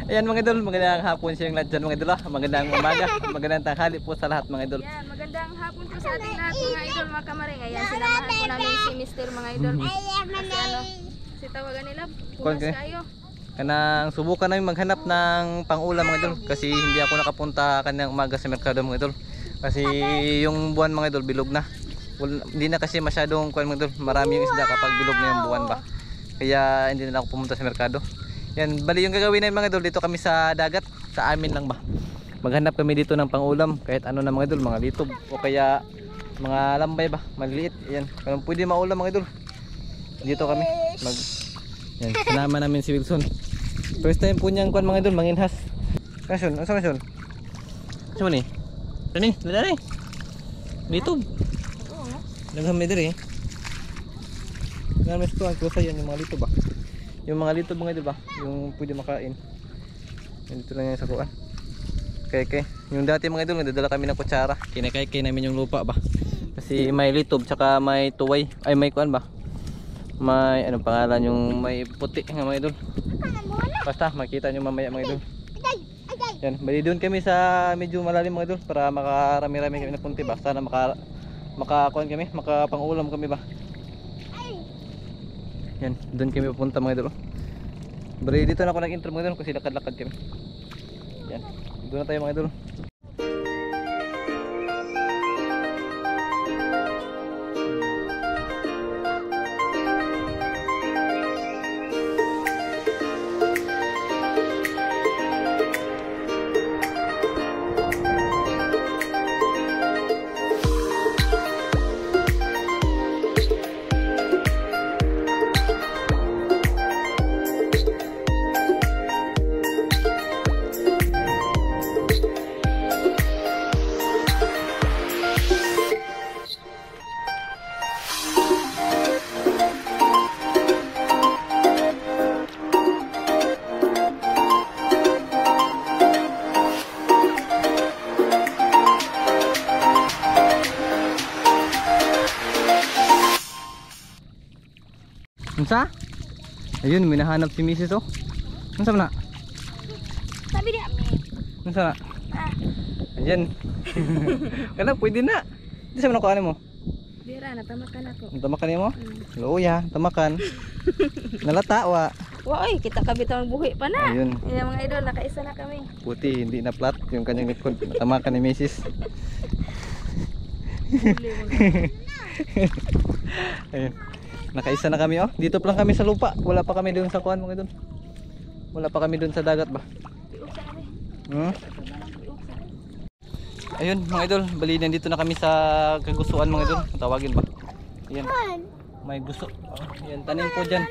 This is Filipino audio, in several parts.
Ayan mga idol, magandang hapon sa lahat dyan mga idol. Magandang umaga, magandang tanghali po sa lahat mga idol. Yan, magandang hapon po sa ating lahat mga idol, mga kamaring. Ayan, sinamahan po namin si Mr. mga idol. Kasi ano, si tawagan nila, pumas kayo. Kanang subukan namin maghanap ng pang-ulam mga idol. Kasi hindi ako nakapunta kanang umaga sa merkado mga idol. Kasi yung buwan mga idol, bilog na. Hindi na kasi masyadong kuwan mga idol. Marami yung isda kapag bilog na yung buwan ba. Kaya hindi na ako pumunta sa merkado. Yan, bali yung gagawin namin mga idol, dito kami sa dagat, sa amin lang ba. Maghanap kami dito ng pangulam, kahit ano na mga idol, mga litob o kaya mga lambay ba, maliliit. Yan, kung pwede maulam mga idol. Dito kami yan, sinama namin si Wilson. First time po niyang kuan mga idol, manginhas. Kason, asa kason? Saan ni? Tani, dali. Litob. Naghamay diri. Namis to ang kusa yan yung mga litob ba. Yung mga litob mga idol ba, yung pwede makain. Yan, dito lang yan sa kuan. Okay. Yung dati mga idol, nadadala kami ng kutsara. Kinakay namin yung lupa ba. Kasi may litob, tsaka may tuway. Ay may kuan ba. May anong pangalan yung may puti nga mga idol. Basta makita nyo mamaya mga idol. Yan, bali doon kami sa medyo malalim mga idol. Para makarami-rami kami na punti ba. Sana makakuan kami, makapangulam kami ba. Yan, doon kami pupunta mga idol. Bali dito na ako nag-intro mga idol kasi lakad-lakad kami. Yan, doon na tayo mga idol. Unsa? Ayun, may nahanap si Mrs. oh. Unsa man na? Sabi niya, Unsa na? Ayan. Kana pwede na. Di sa man ko ano mo? Dira, natamakan ako. Tamakan mo? Luya, tamakan. Nalata wa. Wow, kita kabitang buhi pa na. Ayun. Ayan mga idol, nakaisa na kami. Puti, hindi na flat yung kanyang likod. Tamakan ni Mrs. Ayun. Nakaisa na kami oh. Dito pa lang kami sa lupa. Wala pa kami doon sa kuan mga idol. Wala pa kami doon sa dagat ba. Ayun mga idol, bali nandito na kami sa kagustuhan mga idol. Tawagin ba? Ayan. May gusto. Ayan, tanim po diyan.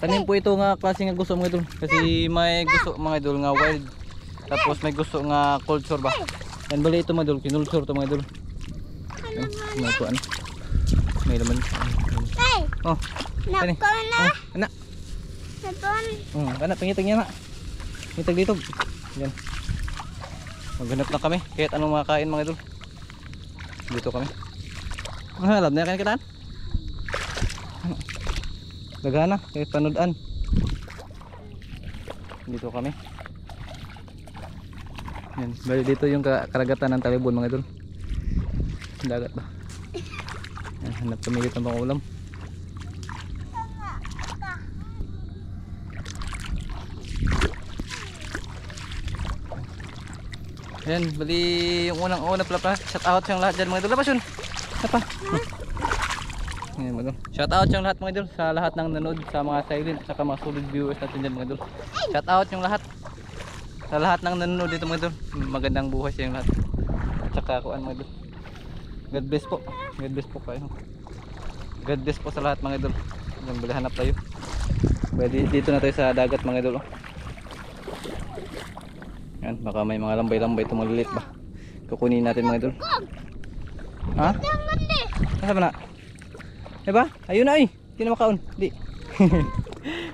Tanim po ito nga klase nga gusto mga idol. Kasi may gusto mga idol nga wild. Tapos may gusto nga cold sore ba. Yan bali ito mga idol, kinulsure to mga idol. Ayan, may kuan. May laman. Oh, kani. Oh, ana. Ana pangitag niya na. Ngitag dito. Yan. Maghanap na kami kahit anong makakain mga idol. Dito kami. Halab na kan kitaan. Dagana kahit panudan. Dito kami. Yan, bali dito yung karagatan ng Talibon mga idol. Dagat ba. Yan, hanap kami dito ng pangulam. Ayan, bali yung unang pala shout out yung lahat dyan mga idol. Labas yun. Apa? Ayan mga idol. Shout out yung lahat mga idol sa lahat ng nanood, sa mga silent at saka mga solid viewers natin dyan mga idol. Shout out yung lahat sa lahat ng nanood dito mga idol. Magandang buhay sa yung lahat. At saka kuan mga idol. God bless po. God bless po kayo. God bless po sa lahat mga idol. Ayan, bali hanap tayo. Bali dito na tayo sa dagat mga idol. Yan, baka may mga lambay-lambay itong malilit ba. Kukunin natin mga idol. Ha? Nasa ba na? Diba? Ayun na ay. Hindi na makaon. Di.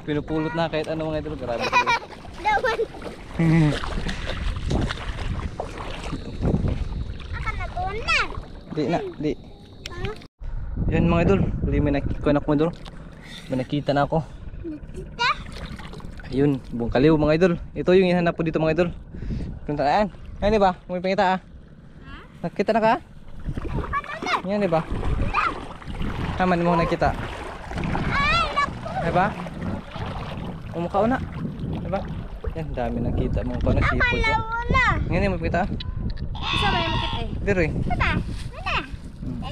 Pinupulot na kahit ano mga idol. Grabe. Di na. Di. Yan mga idol. Bali may nakita na ako mga idol. May nakita na ako. Ayun, buong kaliw mga idol. Ito yung hinahanap po dito mga idol. Puntaan. Yan di ba? May pangita ah. Nakita na ka? Yan di ba? Haman mo nakita. Di ba? Umukha na. Di ba? Yan, dami nakita mo pa na sipol ko. Yan yung may pangita ah. Isa ba yung makit eh? Dito eh.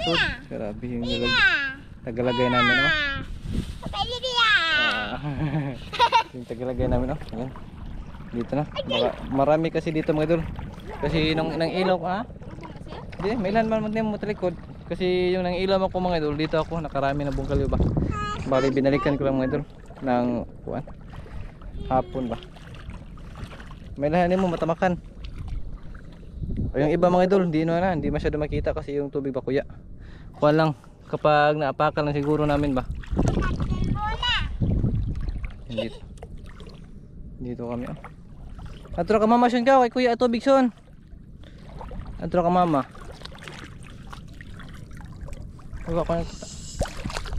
Sus, grabe yung tagalagay namin oh. Yung tagalagay namin oh. Ayan. Dito na. Marami kasi dito mga idol. Kasi nang ilaw ko ha. Hindi, may ilan man mo talikod. Kasi yung nang ilaw ako mga idol, dito ako nakarami na bungkalyo ba. Bali binalikan ko lang mga idol ng kuan. Hapon ba. May lahanin mo matamakan. O yung iba mga idol, hindi masyado makita kasi yung tubig ba kuya. Kuha lang kapag naapakan lang siguro namin ba. Dito kami oh. Atro ka mama siyon ka kay kuya tubig son. Atro ka mama. Huwag ako nakita.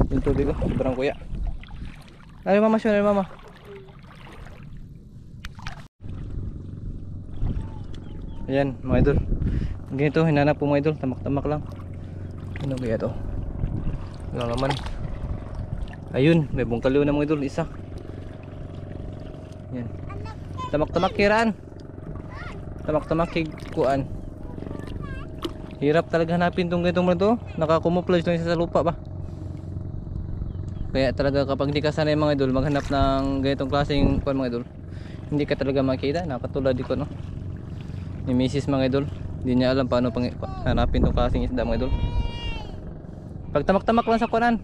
Yung tubig oh, sobrang kuya. Ay mama siyon, ay mama. Ayan mga idol. Ganito hinanap po mga idol, tamak-tamak lang. Ano kaya to? Wala naman. Ayun, may bungkaliw na mga idol, isa. Yan. Tamak-tamak kiraan. Tamak-tamak kuan. Hirap talaga hanapin tong ganitong mga to. Nakakumuplos lang isa sa lupa ba. Kaya talaga kapag hindi ka sanay mga idol maghanap ng ganitong klaseng kuan mga idol, hindi ka talaga makita. Nakatulad dito no. Ni Mrs. mga idol, hindi niya alam paano hanapin tong klaseng isda mga idol. Pag tamak-tamak lang sa kuanan.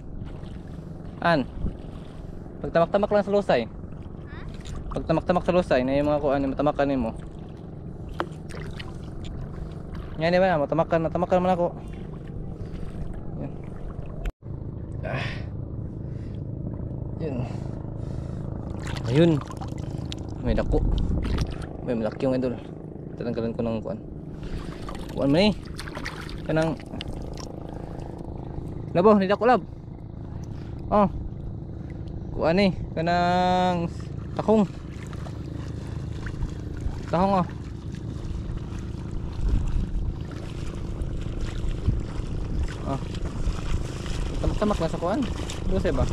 Pag tamak-tamak lang sa lusay. Pag tamak-tamak sa lusay na yung mga kuan matamakan mo. Yan di ba na matamakan man ako. Yan. Yan. Ayun. May dako. May malaki yung idol. Talanggalan ko ng kuan. Kuan mo ni. Kanang labo, hindi ako lab. Oh. Kuan ni, kanang takong. Tahong oh. Oh. Tamak-tamak na sa kuan. Dose ba?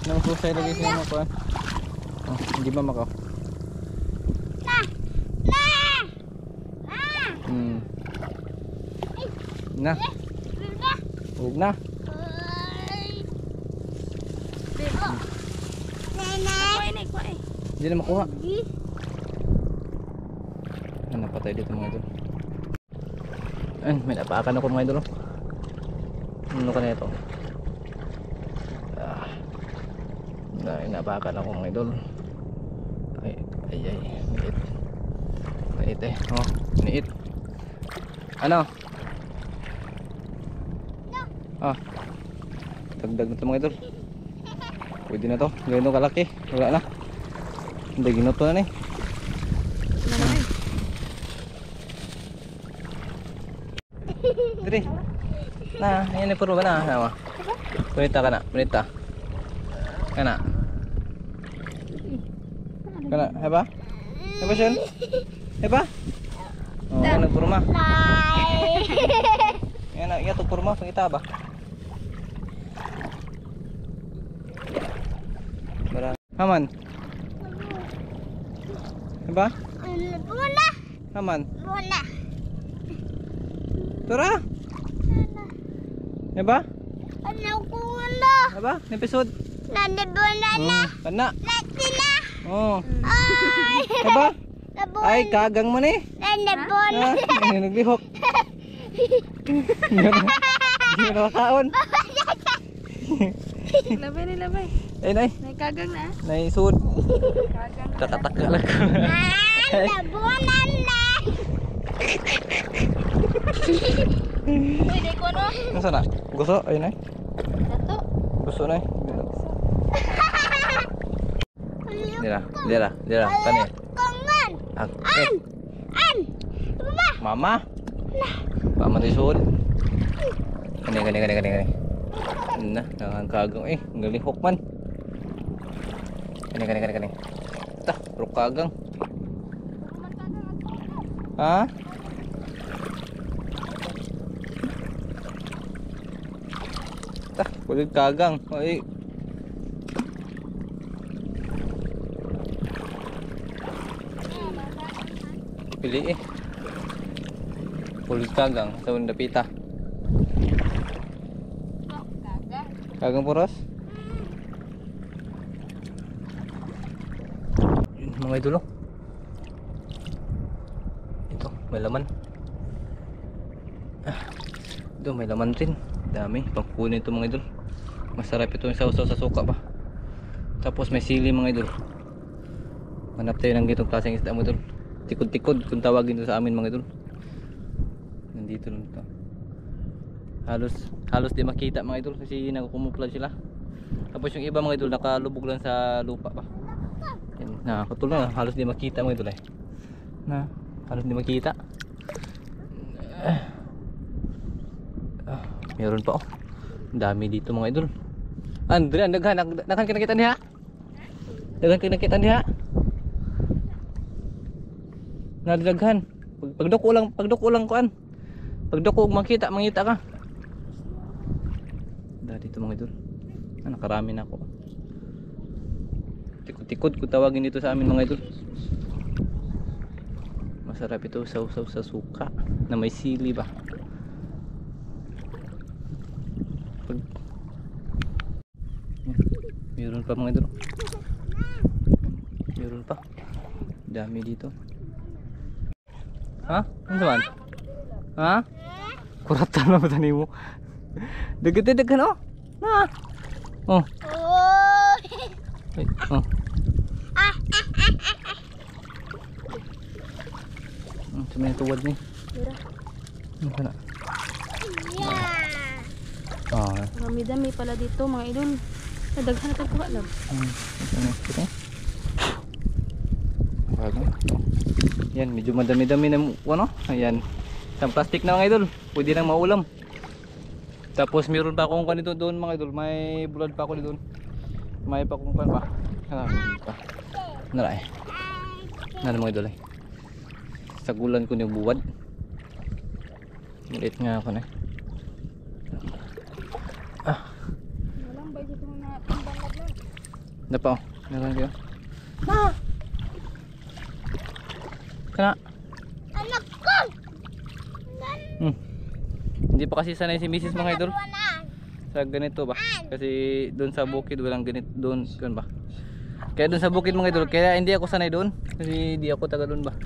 Nang susay lagi siya mo kuan. Oh, hindi ba makaw? Na. Huwag na. Hindi na makuha. Napatay dito mga idol. Ay, may napakan ako mga idol. Ano ka na ito? Napakan ako mga idol. Ay. Niit. Niit eh. Oh, niit. Ano? Ah, dagdag na ito mga idol. Pwede na to, ganito kalaki. Wala na, hindi ginuto na ni. Diri na, yan puro ba na nawa. Punita ka na, punita kana heba heba siyon heba oh, ano puro ma yan na, iya to puro ma pangita ba. Haman. Diba? Muna. Haman. Muna. Tura. Diba? Ano ko na? Diba? Episode. Nanibuna na. Kana. Lati na. Oh. Ay. Diba? Nabuna. Ay, kagang mo ni. Nanibuna. Ah, naglihok. Hindi na makaon. Labay. Ay, nay. May kagang na. Nay, sud. Kagang na. Takataka lang ko. Nabuna na. Pwede ko no? Nasa na? Gusto? Ay, nay. Dato. Gusto, nay. Dira. Tani. Kongan. Okay. An. Mama. Mama. Mama di sud. Gani. Na, ang kagong eh, ngalihok man. Kani. Tah, rukagang. Ha? Tah, kulit kagang. Ay. Pili eh. Kulit kagang sa undapita. Kagang puros. Yun, mga idol oh. Ito, may laman. Ito, may laman rin. Dami, pangkunin ito mga idol. Masarap ito yung sausaw sa suka pa. Tapos may sili mga idol. Hanap tayo ng gitong klaseng isda mga idol. Tikod-tikod kung tawagin ito sa amin mga idol. Nandito lang ito. Halos di makita mga idol kasi nagkumuplan sila. Tapos yung iba mga idol nakalubog lang sa lupa pa. Yan, nakakatulong na. Halos di makita mga idol eh. Halos di makita. Meron pa oh. Dami dito mga idol. Andre, daghan kinakita niya. Daghan kinakita niya. Nadaghan. Pagduko lang kuan. Pagduko mangita ka. Dito mga idol. Nakarami na ako. Tikod-tikod kung tawagin dito sa amin mga idol. Masarap ito sausaw sa suka na may sili ba. Meron pa mga idol. Meron pa. Dami dito. Ha? Ano naman? Ha? Kuratan lang ba mo? Dagat-dagat oh. Na. Oh. Oh. Ay, oh. Cuma yung tuwad ni. Mira. Ano ka na? Yeah. Ah. Dami pala dito mga idol. Nadaghan na tagkuha lang. Ito. Yan, medyo madami-dami na ano? Ayan. Isang plastic na mga idol. Pwede nang maulam. Tapos meron pa akong kanito doon mga idol. May bulad pa ako doon. May pa akong pa. Naray. Nana mga idol eh. Sagulan ko yung buwad. Maliit nga ako na. Walang ba dito mga pambanlag lang. Napa oh. Naran kayo. Kana. Anak ko. Hindi pa kasi sanay si Mrs. mga idol sa ganito ba. Kasi doon sa bukid walang ganito doon kan ba. Kaya doon sa bukid mga idol, kaya hindi ako sanay doon kasi hindi ako taga doon ba.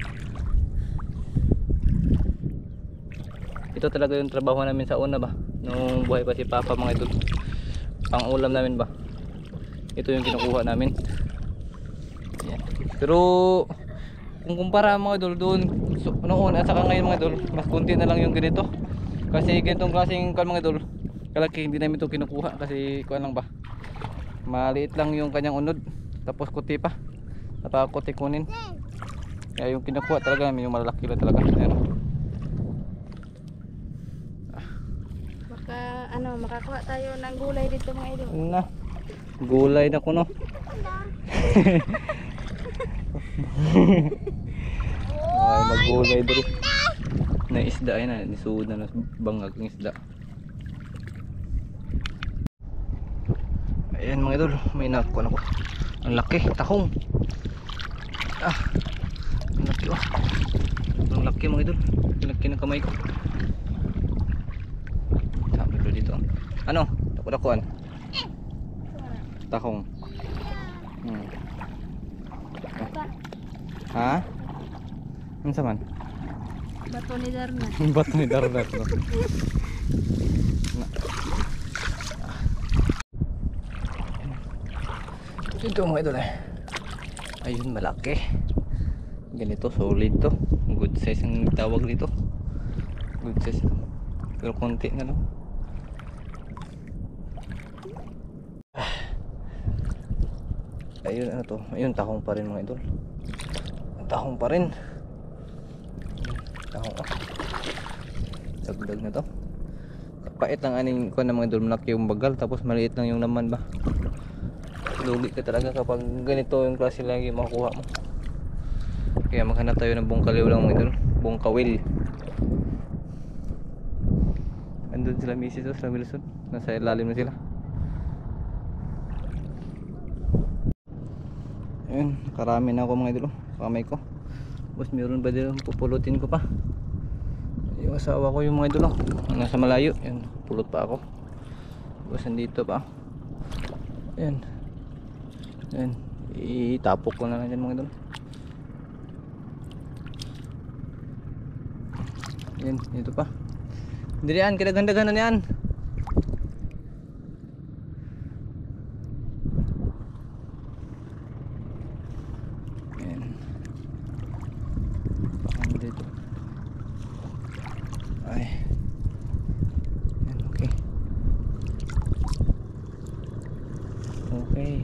Ito talaga yung trabaho namin sa una ba. Nung buhay pa si Papa mga idol. Pang ulam namin ba. Ito yung kinukuha namin. Yan. Pero kung kumpara mga idol doon noon at saka ngayon mga idol, mas konti na lang yung ganito. Kasi ganitong klaseng kan mga idol, kalaki hindi namin ito kinukuha kasi kuan lang ba. Maliit lang yung kanyang unod, tapos kuti pa. Napakuti kunin. Kaya yung kinukuha talaga namin yung malalaki lang talaga. Ayan. Baka makakuha tayo ng gulay dito mga idol. Na. Gulay na kuno. Ay maggulay diri. Na isda ay na nisuod na bangag ng isda. Ayan mga idol, may nakuha ako. Ang laki, tahong. Ang laki oh. Ang laki mga idol. Ang laki ng kamay ko. Sabi ko dito. Ano? Dakuan. Tahong. Ha? Ano sa man? Bato ni Darna. Bato ni Darna no? Ito mga idol eh. Ayun malaki. Ganito solid to. Good size ang tawag dito. Good size to. Pero konti na lang. Ayun ano to. Ayun tahong pa rin mga idol. Tahong pa rin. Tahong oh. Dagdag na to. Kapait lang aning kuan ng mga idol, malaki yung bagal tapos maliit lang yung laman ba. lugi ka talaga kapag ganito yung klase lagi makukuha mo. Kaya maghanap tayo ng bungkaliw lang mga idol. Bungkawil. Andun sila misis o sila Wilson. Nasa ilalim na sila. Ayun, karami na ako mga idol. Kamay ko. Tapos meron ba din pupulutin ko pa. Yung asawa ko yung mga idol. Nasa malayo. Yan, pulot pa ako. Tapos nandito pa. Ayan. Ayan. Itapok ko na lang dyan mga idol. Ayan, dito pa. Dirian, kinagandagan na niyan. Ayan. Ayan dito. Ay. Ayan, okay. Okay.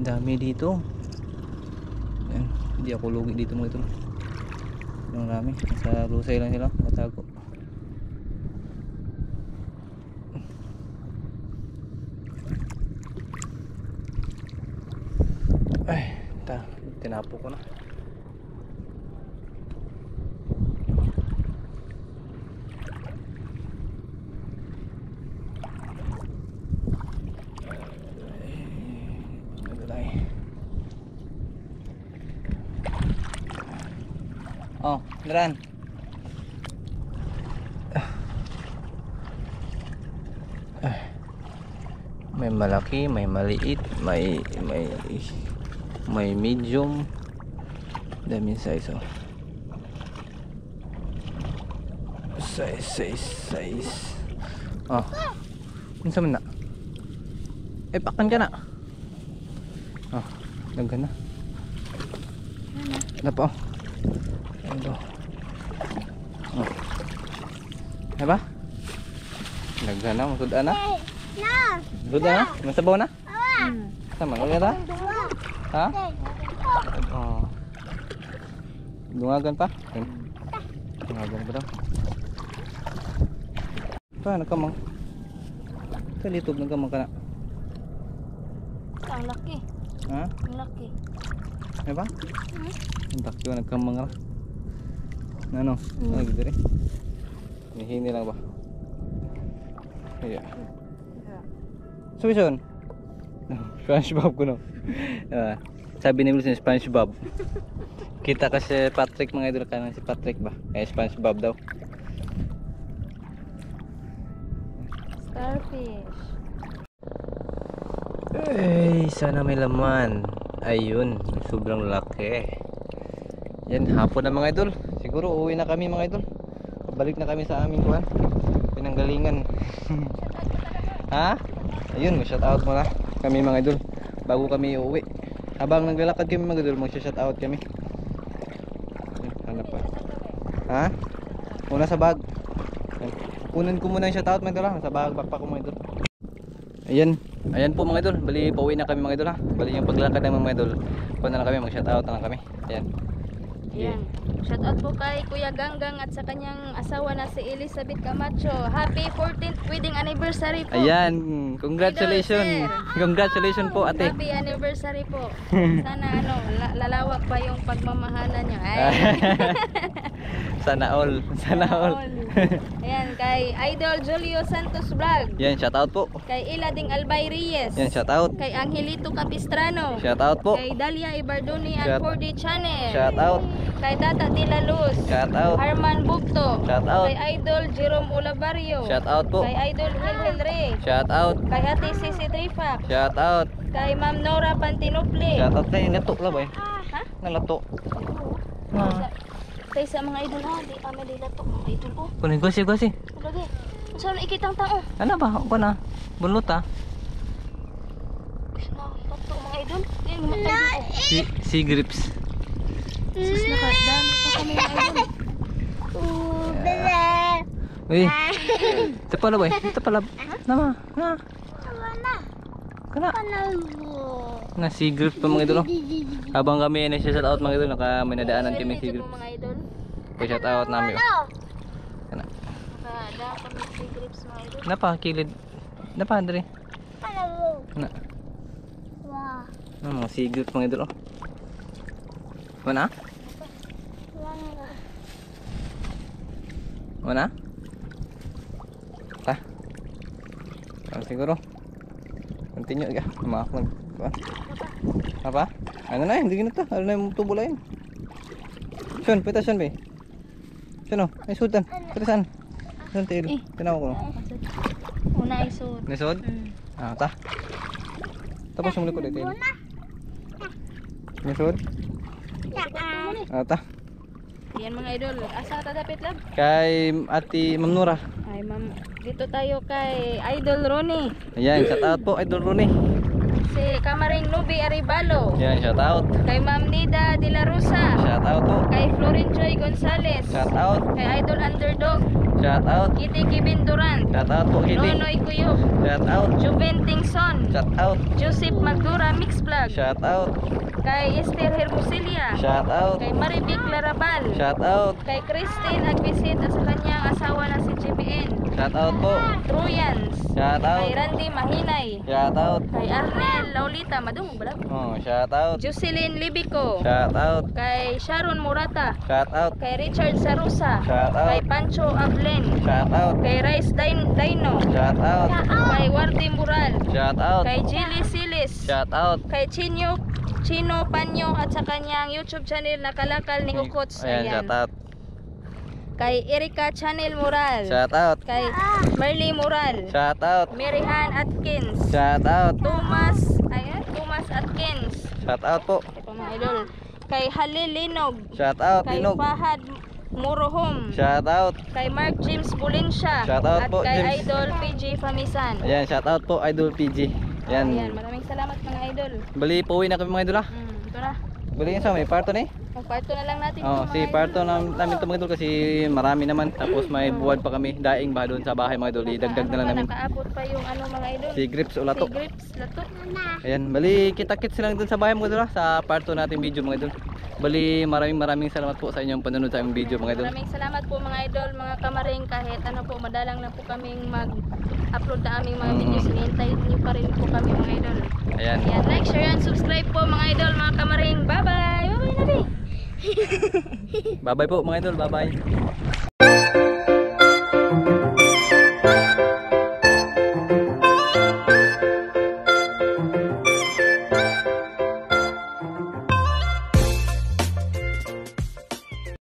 Ang dami dito. Ayan, hindi ako lugi dito mga ito. Ang dami. Sa lusay lang sila. Matago. Ay, tinapo ko na. Oh, Dran. May malaki, may maliit, may medium. Daming size oh. Size. Oh. Unsa man na? Pakan ka na. Oh, daghan na. Ano pa? Ito. Oh. Diba? Daghan na, masudaan na. Masudaan na? Masabaw na? Sama, ulit na? Ha? Oh. Dungagan pa? Dungagan pa daw. Pa, nagkamang. Kalitog nagkamang ka na. Ang laki. Ha? Ang laki. Diba? Ang laki ko nagkamang ra. Ano? Ano gitu rin? Hihini lang ba? Iya. Suwison? SpongeBob ko no. Sabi ni Wilson SpongeBob. Kita kasi Patrick mga idol kanan si Patrick ba? SpongeBob daw. Starfish. Sana may laman. Ayun, sobrang laki. Yan, hapon na mga idol. Siguro uwi na kami mga idol. Balik na kami sa aming kuhan. Pinanggalingan. Ha? Ayun, shout out muna kami mga idol bago kami uuwi. Habang naglalakad kami mga idol, mag-shout out kami. Hanap pa. Ha? Una sa bag. Kunin ko muna yung shout out mga idol. Sa bag, backpack ko mga idol. Ayan po mga idol. Bali, pauwi na kami mga idol ha. Bali yung paglakad ng mga idol. Kuha na lang kami, mag-shout out na lang kami. Ayan. Yan. Shout out po kay Kuya Ganggang at sa kanyang asawa na si Elizabeth Camacho. Happy 14th wedding anniversary po. Ayan, congratulations. Congratulations po ate. Happy anniversary po. Sana lalawak pa yung pagmamahalan nyo. Ay. Sana all. Ayan, kay Idol Julio Santos Vlog. Yan, shout out po. Kay Ilading Albay Reyes. Yan, shout out. Kay Angelito Capistrano. Shout out po. Kay Dalia Ibardoni and 4D Channel. Shout out. Kay Tata Tila Luz. Shout out. Arman Bugto. Shout out. Kay Idol Jerome Olavarrio. Shout out po. Kay Idol Hilhil Ray. Shout out. Kay Ate Sisi Trifac. Shout out. Kay Ma'am Nora Pantinople. Shout out kay nato la ba eh. Ha? Nalato. Kay sa mga idol ha, di kami dila to. Mga idol ko. Kunin ko si. Lagi. Saan ikitang tao? Ano ba? Ako na. Bunot ah. Pato mga idol. Yan mga Si grips. sus nakadami pa kami mga idol. Uy. Ito pala ba eh? Ito pala. Nama. Ha? Kana. Na si grips pa mga idol. Habang kami ay nag-shout out mga idol, may nadaanan kami si grips. Mga idol. Shout out namin. Kana. Nakada kami si grips mga idol. Napa kilid. Napa Andre. Na. Mga sigit mga idol oh. Wala? Wala? Ta. Siguro. Continue ka. Maak mag. Apa? Ano na hindi na to. Ano na yung tubo lain. Sun, pita sun be. Sun oh, ay sultan. Pita san. Sun tail. Tinaw ko. Una isod. Nisod? Ah, ta. Tapos yung likod ito. Nisod? Ah, ta. Yan mga idol. Asa tatapit lang? Kay Ate Ma'am Nora. Ay ma'am, dito tayo kay Idol Ronnie. Ayan, shout out po Idol Ronnie. Si Kamaring Nubi Aribalo. Ayan, shout out. Kay Ma'am Nida De La Rosa. Shout out po. Kay Florin Joy Gonzales. Shout out. Kay Idol Underdog. Shout out. Kitty Kibin Durant. Shout out po Kitty. Nonoy Kuyok. Shout out. Juven Tingson. Shout out. Joseph Magdura Mix Vlog. Shout out. Kay Esther Hermosilia. Shout out. Kay Marivic Larabal. Shout out. Kay Christine Agbisit at sa kanyang asawa na si GBN. Shout out po. Truyans. Shout Kay out. Randy Mahinay. Shout out. Kay Arnel Laulita. Madung ba? Oh, shout out. Jocelyn Libico. Shout out. Kay Sharon Murata. Shout out. Kay Richard Sarusa. Shout Kay out. Pancho Ablen. Shout out. Kay Rice Dino. Shout out. Kay Wardy Mural. Shout out. Kay Jilly Silis. Shout out. Kay Chino Panyo at sa kanyang YouTube channel na Kalakal ni Ukots. Ayan, shout out. Kay Erika Channel Mural. Shout out. Kay Merly Mural. Shout out. Maryhan Atkins. Shout out. Thomas Atkins. Shout out po. Ito mga idol. Kay Halil Linog. Shout out Kay Linog. Fahad Murohom. Shout out. Kay Mark James Bulinsya. Shout out at po, kay James. Idol PG Famisan. Ayan, shout out po Idol PG. Ayan, Ayan. maraming salamat mga idol. Bali, pauwi na kami mga idol ah. Ito na. Bali yun sa may parto na eh. Magparto na lang natin. Oh, ito, si mga parto namin ito mga idol kasi marami naman. Tapos may buwan pa kami. Daing ba doon sa bahay mga idol. Idagdag na lang namin. Nakaabot pa yung ano mga idol. Si Grips o Si Lato. Grips, Lato. Ayan, bali kita-kits lang dun sa bahay mga idol ah, sa parto nating video mga idol. Bali, maraming salamat po sa inyong panonood sa aming video mga idol. Maraming salamat po mga idol, mga kamaring, kahit ano po, madalang lang po kaming mag-upload na aming mga videos. Hinihintay niyo pa rin po kami mga idol. Ayan. Ayan, like, share, and subscribe po mga idol, mga kamaring. Bye-bye! Bye-bye na rin! Bye-bye po mga idol, bye-bye.